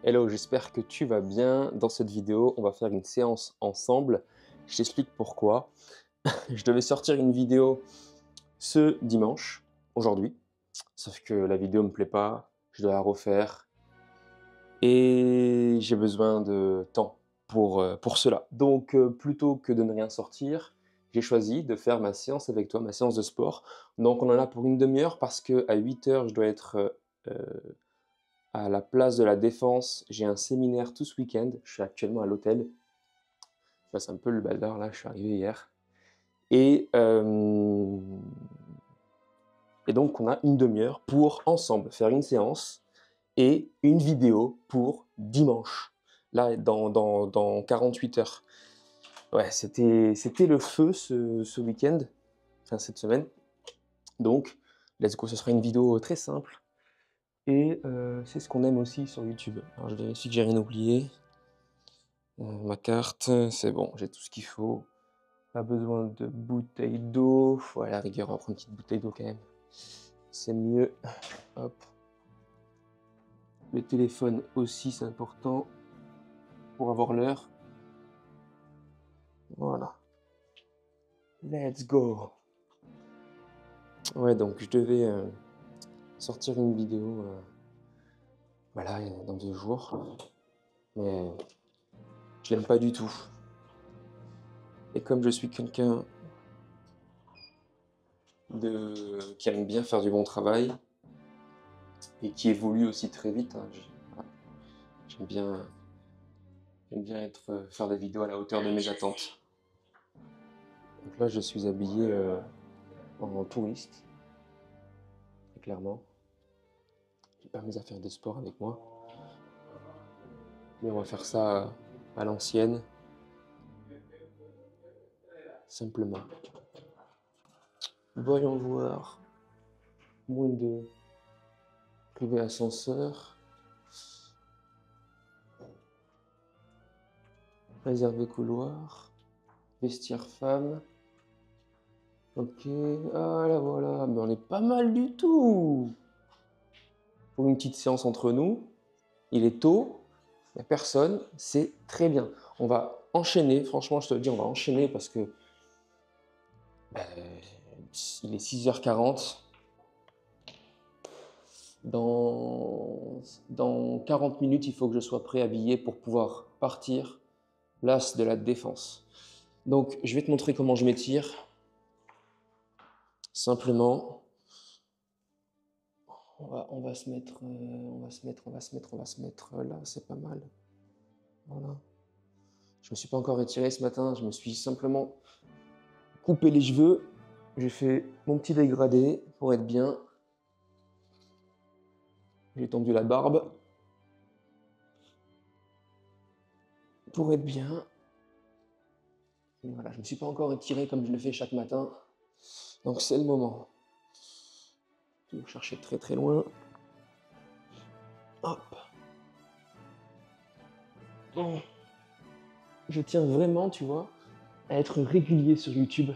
Hello, j'espère que tu vas bien. Dans cette vidéo, on va faire une séance ensemble. Je t'explique pourquoi. Je devais sortir une vidéo ce dimanche, aujourd'hui, sauf que la vidéo me plaît pas, je dois la refaire et j'ai besoin de temps pour cela. Donc, plutôt que de ne rien sortir, j'ai choisi de faire ma séance avec toi, ma séance de sport. Donc, on en a pour une demi-heure parce qu'à 8 heures, je dois être à la place de la Défense. J'ai un séminaire tout ce week-end. Je suis actuellement à l'hôtel. Je passe un peu le bazar là, je suis arrivé hier. Et, euh, et donc, on a une demi-heure pour ensemble faire une séance et une vidéo pour dimanche. Là, dans 48 heures. Ouais, c'était le feu ce week-end, enfin cette semaine. Donc, let's go, ce sera une vidéo très simple. Et c'est ce qu'on aime aussi sur YouTube. Alors, je vérifie que j'ai rien oublié. Ma carte, c'est bon, j'ai tout ce qu'il faut. Pas besoin de bouteille d'eau. Ouais, à la rigueur, on va prendre une petite bouteille d'eau quand même. C'est mieux. Hop. Le téléphone aussi, c'est important pour avoir l'heure. Voilà. Let's go. Ouais, donc je devais sortir une vidéo voilà, dans 2 jours. Mais je l'aime pas du tout. Et comme je suis quelqu'un qui aime bien faire du bon travail et qui évolue aussi très vite, hein, voilà, j'aime bien faire des vidéos à la hauteur de mes attentes. Donc là, je suis habillé en touriste, très clairement. J'ai pas mes affaires de sport avec moi. Mais on va faire ça à l'ancienne, simplement. Voyons voir. Moins de privé ascenseur. Réservé couloir. Vestiaire femme. Ok. Ah là voilà. Mais on est pas mal du tout. Pour une petite séance entre nous. Il est tôt. Il n'y a personne. C'est très bien. On va enchaîner. Franchement, je te le dis, on va enchaîner parce que il est 6h40. Dans 40 minutes, il faut que je sois préhabillé pour pouvoir partir place de la Défense. Donc, je vais te montrer comment je m'étire. Simplement, on va se mettre là, c'est pas mal. Voilà. Je me suis pas encore étiré ce matin, je me suis simplement coupé les cheveux. J'ai fait mon petit dégradé pour être bien. J'ai tendu la barbe pour être bien. Et voilà, je me suis pas encore étiré comme je le fais chaque matin. Donc c'est le moment. Je vais chercher très très loin. Hop. Bon. Je tiens vraiment, tu vois, à être régulier sur YouTube.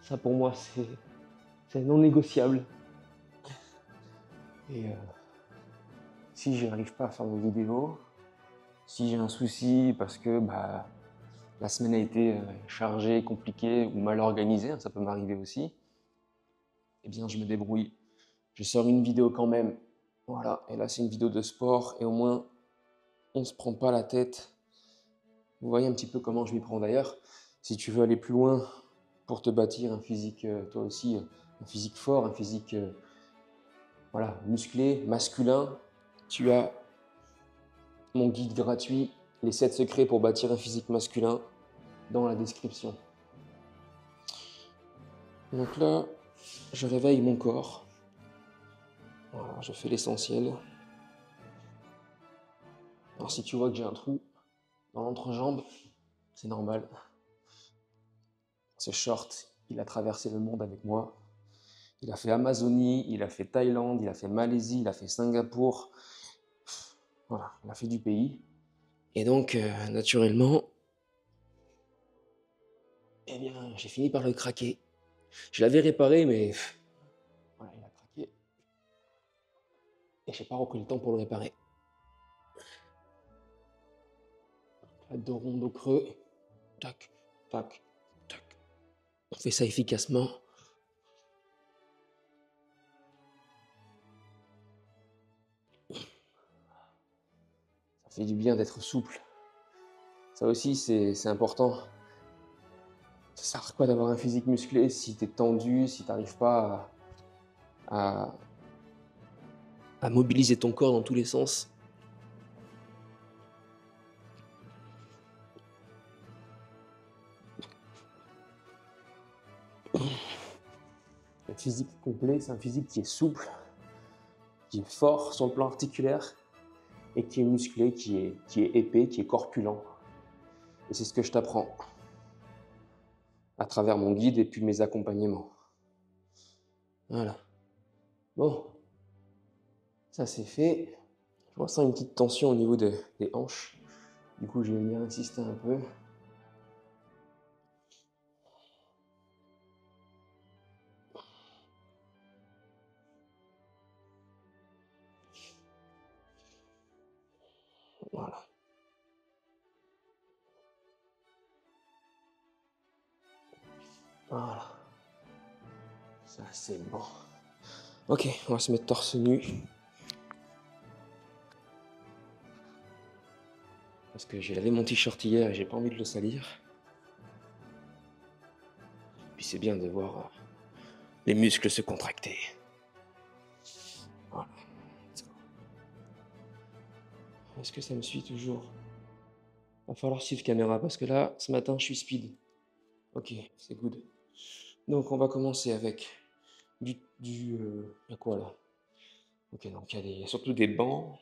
Ça pour moi, c'est non négociable. Et si je n'arrive pas à faire mes vidéos, si j'ai un souci parce que la semaine a été chargée, compliquée ou mal organisée, hein, ça peut m'arriver aussi, eh bien je me débrouille. Je sors une vidéo quand même. Voilà, et là c'est une vidéo de sport et au moins on se prend pas la tête. Vous voyez un petit peu comment je m'y prends d'ailleurs. Si tu veux aller plus loin pour te bâtir un physique, toi aussi, un physique fort, un physique voilà, musclé, masculin, tu as mon guide gratuit, les 7 secrets pour bâtir un physique masculin, dans la description. Donc là, je réveille mon corps. Voilà, je fais l'essentiel. Alors si tu vois que j'ai un trou dans l'entrejambe, c'est normal. Ce short, il a traversé le monde avec moi. Il a fait Amazonie, il a fait Thaïlande, il a fait Malaisie, il a fait Singapour. Voilà, il a fait du pays. Et donc, naturellement, eh bien, j'ai fini par le craquer. Je l'avais réparé, mais voilà, il a craqué. Et j'ai pas repris le temps pour le réparer. Pas de rond, dos creux. Tac, tac, tac. On fait ça efficacement. Ça fait du bien d'être souple. Ça aussi, c'est important. Ça sert à quoi d'avoir un physique musclé si tu es tendu, si tu n'arrives pas à, à mobiliser ton corps dans tous les sens? Un physique complet, c'est un physique qui est souple, qui est fort sur le plan articulaire et qui est musclé, qui est épais, qui est corpulent. Et c'est ce que je t'apprends à travers mon guide et puis mes accompagnements. Voilà. Bon, ça c'est fait. Je ressens une petite tension au niveau des hanches. Du coup, je vais venir insister un peu. Voilà. Voilà. Ça c'est bon. Ok, on va se mettre torse nu. Parce que j'ai lavé mon t-shirt hier et j'ai pas envie de le salir. Puis c'est bien de voir les muscles se contracter. Voilà. Est-ce que ça me suit toujours? Va falloir suivre caméra parce que là, ce matin, je suis speed. Ok, c'est good. Donc on va commencer avec y a quoi là? Ok, donc il y a surtout des bancs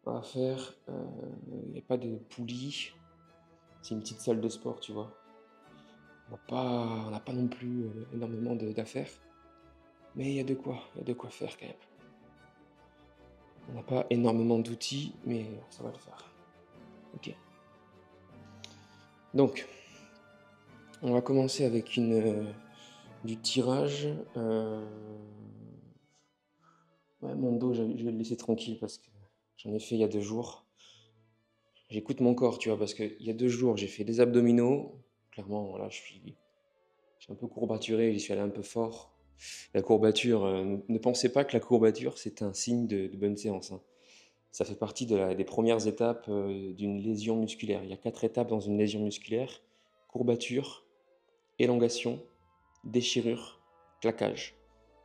à faire. Il n'y a pas de poulie. C'est une petite salle de sport, tu vois. On n'a pas non plus énormément d'affaires. Mais il y a de quoi faire quand même. On n'a pas énormément d'outils, mais ça va le faire. Ok. Donc, on va commencer avec du tirage. Ouais, mon dos, je vais le laisser tranquille parce que j'en ai fait il y a 2 jours. J'écoute mon corps, tu vois, parce qu'il y a 2 jours, j'ai fait des abdominaux. Clairement, voilà, je suis un peu courbaturé, j'y suis allé un peu fort. La courbature, ne pensez pas que la courbature, c'est un signe de bonne séance, hein. Ça fait partie des premières étapes d'une lésion musculaire. Il y a 4 étapes dans une lésion musculaire: courbature, élongation, déchirure, claquage.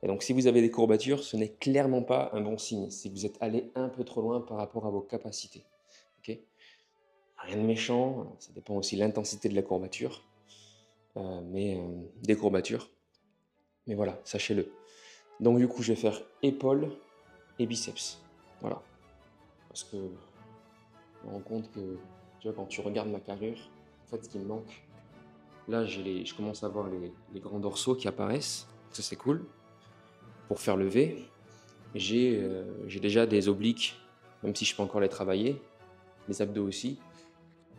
Et donc si vous avez des courbatures, ce n'est clairement pas un bon signe. C'est que vous êtes allé un peu trop loin par rapport à vos capacités. Ok? Rien de méchant, ça dépend aussi de l'intensité de la courbature, des courbatures. Mais voilà, sachez-le. Donc du coup, je vais faire épaules et biceps. Voilà. Parce que je me rends compte que, tu vois, quand tu regardes ma carrure, en fait, ce qui me manque, là, je commence à voir les grands dorsaux qui apparaissent. Ça, c'est cool. Pour faire le V, j'ai déjà des obliques, même si je peux encore les travailler, les abdos aussi.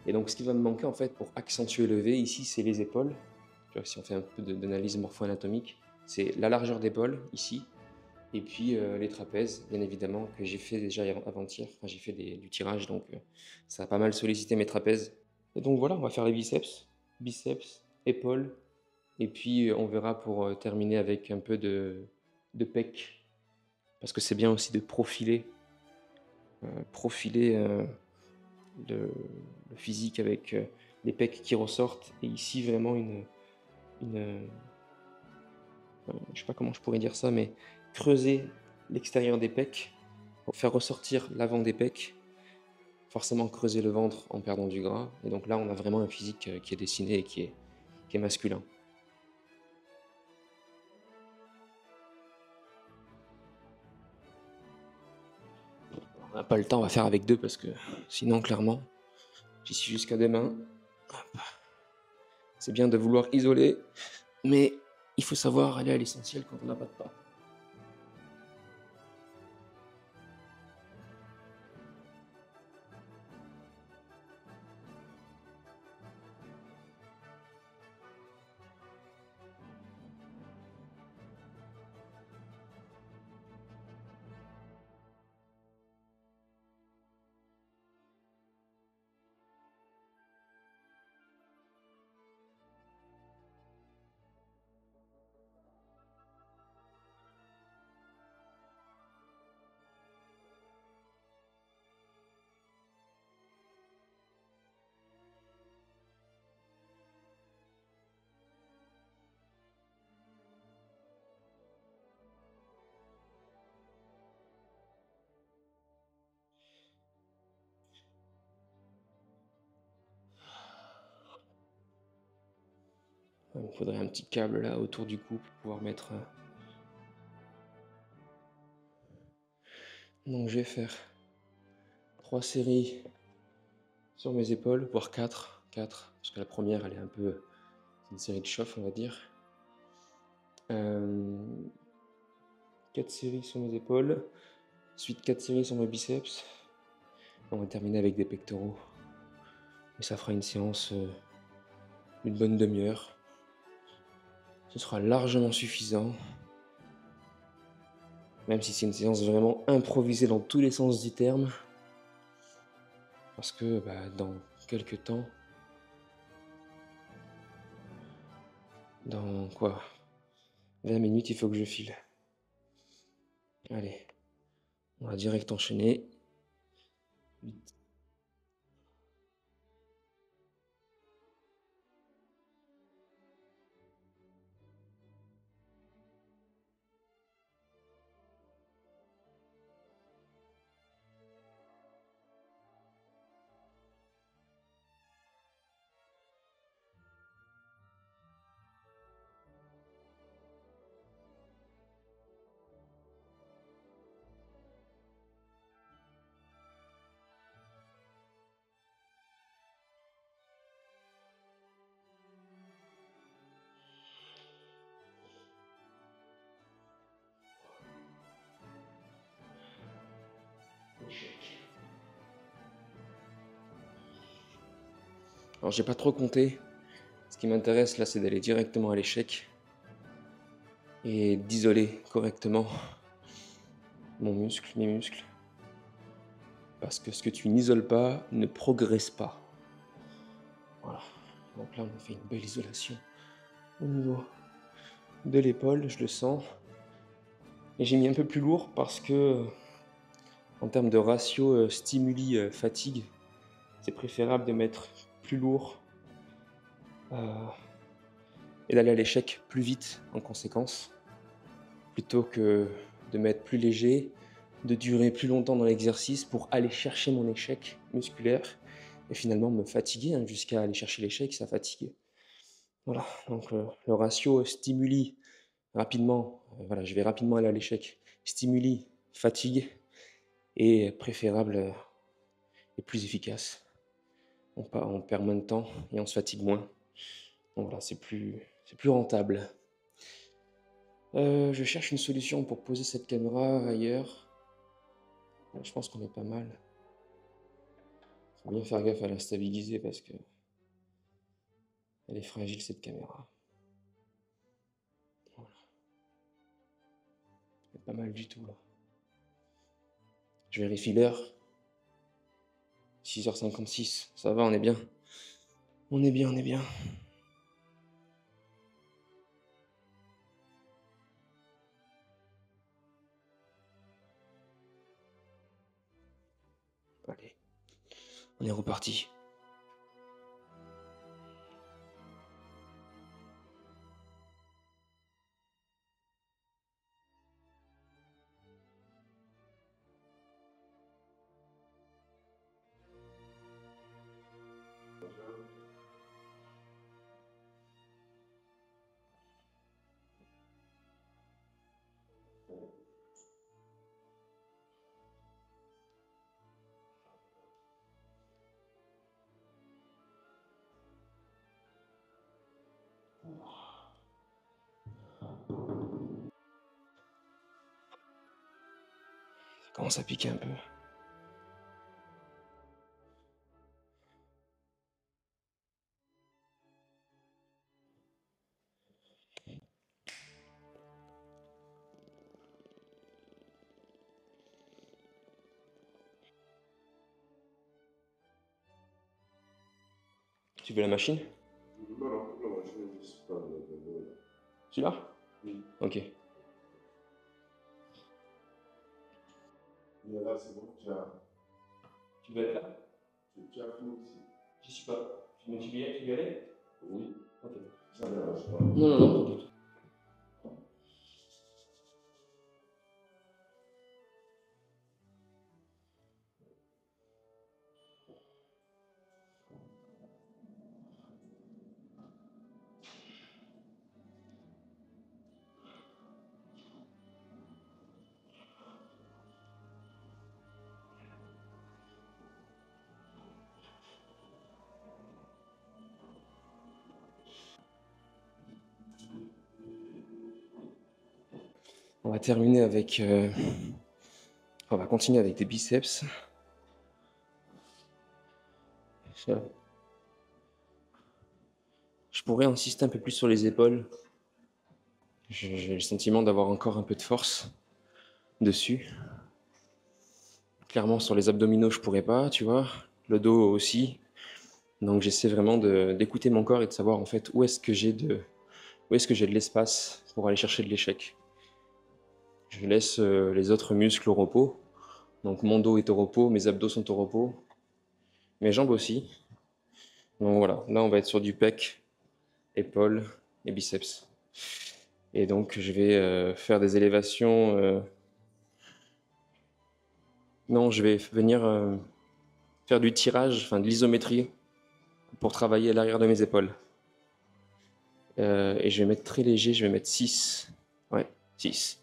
Et donc, ce qui va me manquer, en fait, pour accentuer le V, ici, c'est les épaules. Tu vois, si on fait un peu d'analyse morpho-anatomique, c'est la largeur d'épaule, ici, et puis les trapèzes, bien évidemment, que j'ai fait déjà avant-hier. Enfin, j'ai fait du tirage, donc ça a pas mal sollicité mes trapèzes. Et donc voilà, on va faire les biceps, épaules, et puis on verra pour terminer avec un peu de pec, parce que c'est bien aussi de profiler le physique avec les pecs qui ressortent, et ici vraiment je sais pas comment je pourrais dire ça, mais creuser l'extérieur des pecs pour faire ressortir l'avant des pecs, forcément creuser le ventre en perdant du gras, et donc là on a vraiment un physique qui est dessiné et qui est masculin. On n'a pas le temps, on va faire avec 2 parce que sinon clairement j'y suis jusqu'à demain. C'est bien de vouloir isoler, mais il faut savoir aller à l'essentiel quand on n'a pas de temps. Il me faudrait un petit câble là autour du cou pour pouvoir mettre. Donc je vais faire 3 séries sur mes épaules, voire 4, parce que la première elle est un peu, c'est une série de chauffe on va dire. 4 séries sur mes épaules, ensuite 4 séries sur mes biceps. On va terminer avec des pectoraux. Et ça fera une séance d'une bonne demi-heure. Ce sera largement suffisant. Même si c'est une séance vraiment improvisée dans tous les sens du terme. Parce que dans quelques temps, dans quoi 20 minutes, il faut que je file. Allez, on va direct enchaîner. 8. Alors j'ai pas trop compté. Ce qui m'intéresse là, c'est d'aller directement à l'échec et d'isoler correctement mes muscles. Parce que ce que tu n'isoles pas ne progresse pas. Voilà. Donc là, on a fait une belle isolation au niveau de l'épaule, je le sens. Et j'ai mis un peu plus lourd parce que, en termes de ratio stimuli-fatigue, c'est préférable de mettre plus lourd et d'aller à l'échec plus vite en conséquence, plutôt que de mettre plus léger, de durer plus longtemps dans l'exercice pour aller chercher mon échec musculaire et finalement me fatiguer jusqu'à aller chercher l'échec, ça fatigue. Voilà, donc le ratio stimuli rapidement, voilà, je vais rapidement aller à l'échec. Stimuli, fatigue est préférable et plus efficace. On perd moins de temps et on se fatigue moins. Donc voilà, c'est plus rentable. Je cherche une solution pour poser cette caméra ailleurs. Je pense qu'on est pas mal. Faut bien faire gaffe à la stabiliser parce que elle est fragile cette caméra. Voilà. C'est pas mal du tout là. Je vérifie l'heure. 6h56, ça va, on est bien. On est bien. Allez, on est reparti. Ça commence à piquer un peu. Tu veux la machine? Non, la machine, je sais pas. Celui-là? Oui. Ok. Mais là, c'est bon, Tu veux être là? tu as fini ici. Je sais pas. Tu veux y aller? Oui. Ok. Ça ne dérange pas. Non, pas du tout. On va terminer avec... on va continuer avec des biceps. Je pourrais insister un peu plus sur les épaules. J'ai le sentiment d'avoir encore un peu de force dessus. Clairement, sur les abdominaux, je pourrais pas, tu vois. Le dos aussi. Donc j'essaie vraiment d'écouter mon corps et de savoir en fait où est-ce que j'ai de l'espace pour aller chercher de l'échec. Je laisse les autres muscles au repos. Donc mon dos est au repos, mes abdos sont au repos, mes jambes aussi. Donc voilà, là on va être sur du pec, épaules et biceps. Et donc je vais faire des élévations. Non, je vais venir faire du tirage, enfin de l'isométrie pour travailler à l'arrière de mes épaules. Et je vais mettre très léger, je vais mettre 6. Ouais, 6.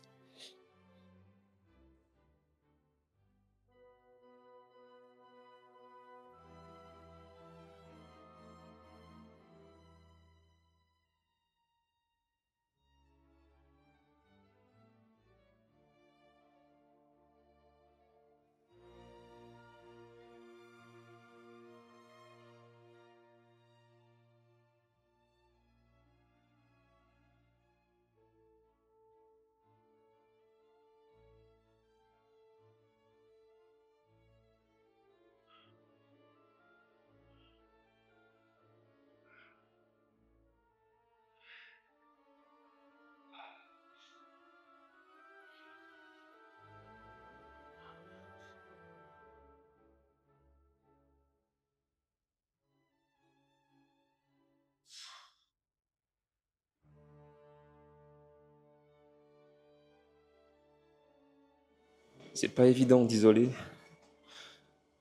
C'est pas évident d'isoler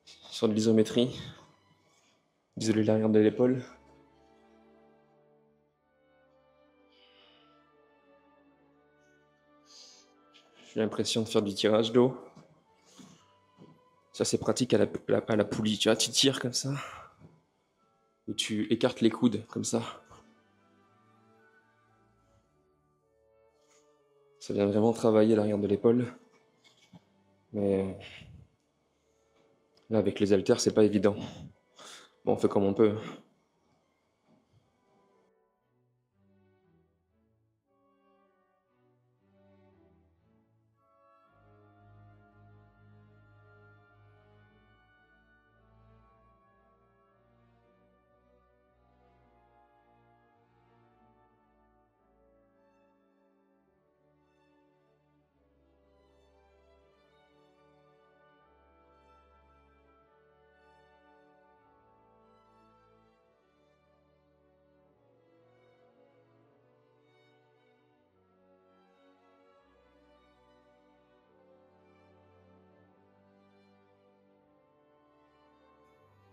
sur de l'isométrie, d'isoler l'arrière de l'épaule. J'ai l'impression de faire du tirage d'eau. Ça c'est pratique à la poulie, tu vois, tu tires comme ça, ou tu écartes les coudes comme ça. Ça vient vraiment travailler l'arrière de l'épaule. Mais là avec les haltères c'est pas évident. Bon, on fait comme on peut.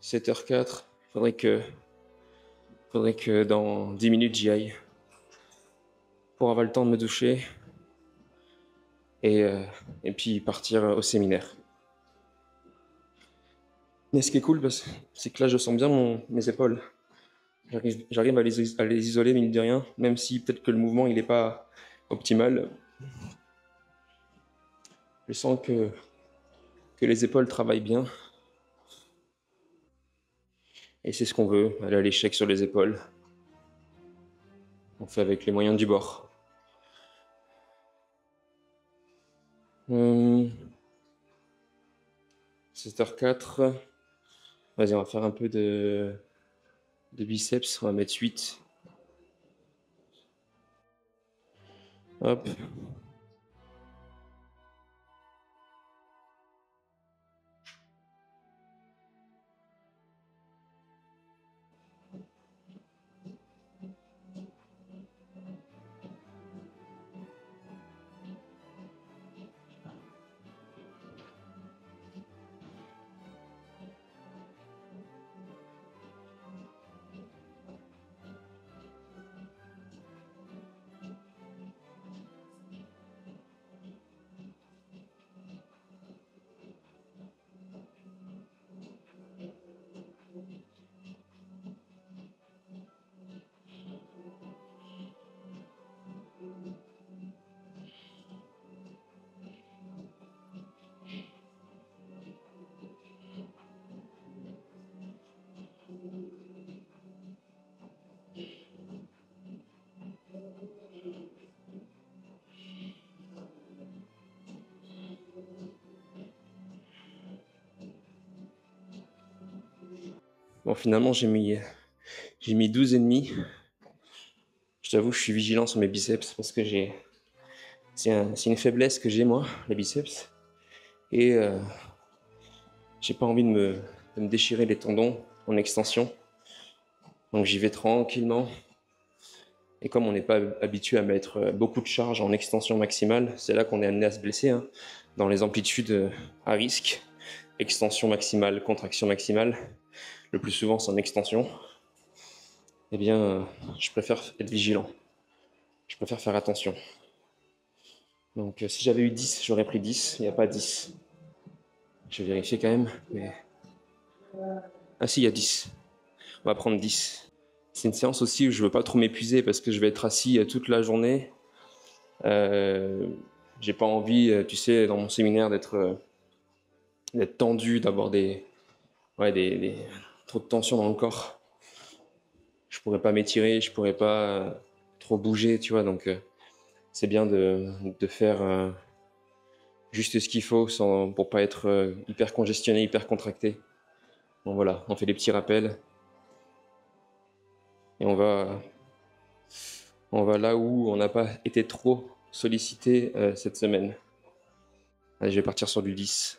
7h04, faudrait que dans 10 minutes j'y aille pour avoir le temps de me doucher et, euh, et puis partir au séminaire. Mais ce qui est cool, c'est que là je sens bien mes épaules. J'arrive à les isoler, mine de rien, même si peut-être que le mouvement il n'est pas optimal. Je sens que les épaules travaillent bien. Et c'est ce qu'on veut, aller à l'échec sur les épaules. On fait avec les moyens du bord. 7h04. Vas-y, on va faire un peu de biceps. On va mettre 8. Hop. Bon, finalement, j'ai mis 12,5. Je t'avoue, je suis vigilant sur mes biceps parce que c'est une faiblesse que j'ai, moi, les biceps. Et j'ai pas envie de me déchirer les tendons en extension. Donc j'y vais tranquillement. Et comme on n'est pas habitué à mettre beaucoup de charge en extension maximale, c'est là qu'on est amené à se blesser, hein, dans les amplitudes à risque. Extension maximale, contraction maximale. Le plus souvent, c'est en extension. Eh bien, je préfère être vigilant. Je préfère faire attention. Donc si j'avais eu 10, j'aurais pris 10. Il n'y a pas 10. Je vais vérifier quand même, mais... Ah si, il y a 10. On va prendre 10. C'est une séance aussi où je ne veux pas trop m'épuiser parce que je vais être assis toute la journée. J'ai pas envie, tu sais, dans mon séminaire d'être tendu, d'avoir trop de tension dans le corps. Je pourrais pas m'étirer, je pourrais pas trop bouger, tu vois. Donc c'est bien de faire juste ce qu'il faut pour pas être hyper congestionné, hyper contracté. Bon voilà, on fait des petits rappels et on va là où on n'a pas été trop sollicité cette semaine. Allez, je vais partir sur du 10.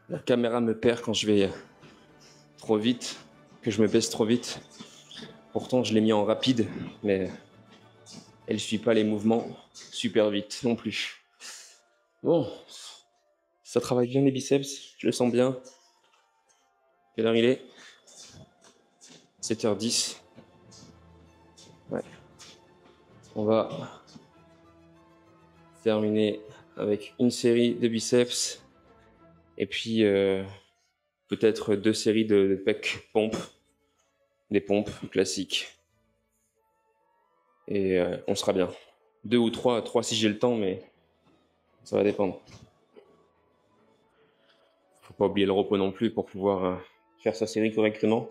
La caméra me perd quand je vais trop vite, que je me baisse trop vite. Pourtant, je l'ai mis en rapide, mais elle ne suit pas les mouvements super vite non plus. Bon, ça travaille bien les biceps, je le sens bien. Quelle heure il est? 7h10. Ouais. On va terminer avec une série de biceps et puis peut-être 2 séries de pecs pompes, des pompes classiques. Et on sera bien. 2 ou 3 si j'ai le temps, mais ça va dépendre. Faut pas oublier le repos non plus pour pouvoir faire sa série correctement.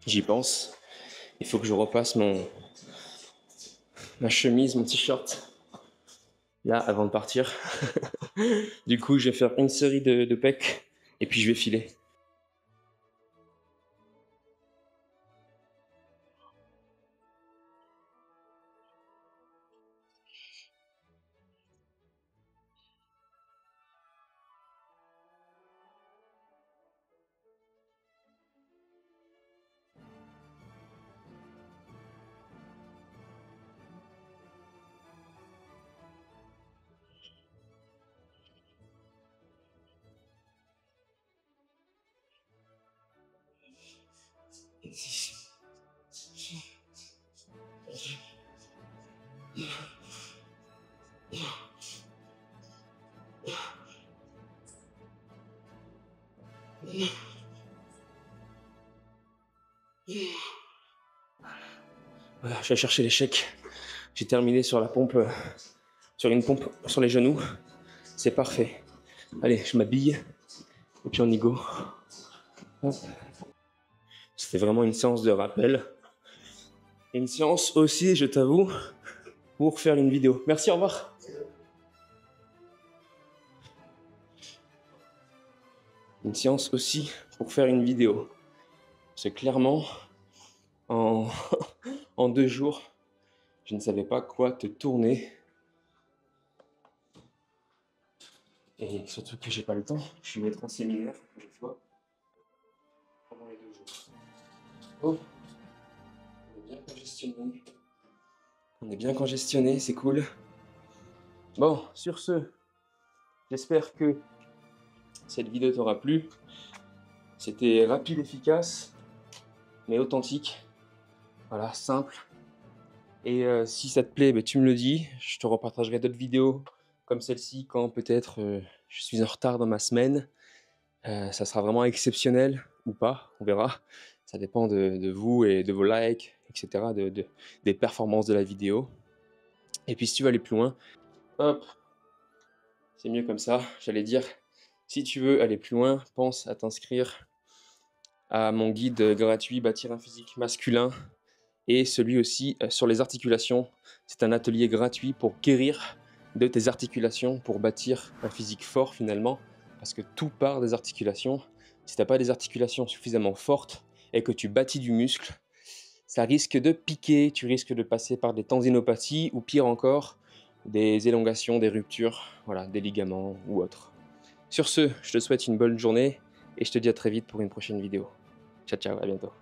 J'y pense. Il faut que je repasse ma chemise, mon t-shirt, là, avant de partir. Du coup, je vais faire une série de pecs, et puis je vais filer. Voilà, je vais chercher l'échec. J'ai terminé sur la pompe, sur une pompe sur les genoux. C'est parfait. Allez, je m'habille et puis on y go. C'était vraiment une séance de rappel. Et une séance aussi, je t'avoue, pour faire une vidéo. Merci, au revoir. Une séance aussi pour faire une vidéo. C'est clairement, en, en 2 jours, je ne savais pas quoi te tourner. Et surtout que j'ai pas le temps. Je suis maître en séminaire, je vois, pendant les 2 jours. Oh, on est bien congestionné. On est bien congestionné, c'est cool. Bon, sur ce, j'espère que cette vidéo t'aura plu. C'était rapide, efficace, mais authentique. Voilà, simple. Et si ça te plaît, bah, tu me le dis. Je te repartagerai d'autres vidéos comme celle-ci quand peut-être je suis en retard dans ma semaine. Ça sera vraiment exceptionnel ou pas, on verra. Ça dépend de vous et de vos likes, etc., des performances de la vidéo. Et puis si tu veux aller plus loin, hop, c'est mieux comme ça. J'allais dire, si tu veux aller plus loin, pense à t'inscrire à mon guide gratuit Bâtir un physique masculin et celui aussi sur les articulations. C'est un atelier gratuit pour guérir de tes articulations, pour bâtir un physique fort finalement, parce que tout part des articulations. Si tu n'as pas des articulations suffisamment fortes et que tu bâtis du muscle, ça risque de piquer, tu risques de passer par des tendinopathies ou pire encore, des élongations, des ruptures, voilà, des ligaments ou autres. Sur ce, je te souhaite une bonne journée et je te dis à très vite pour une prochaine vidéo. Ciao, ciao, à bientôt.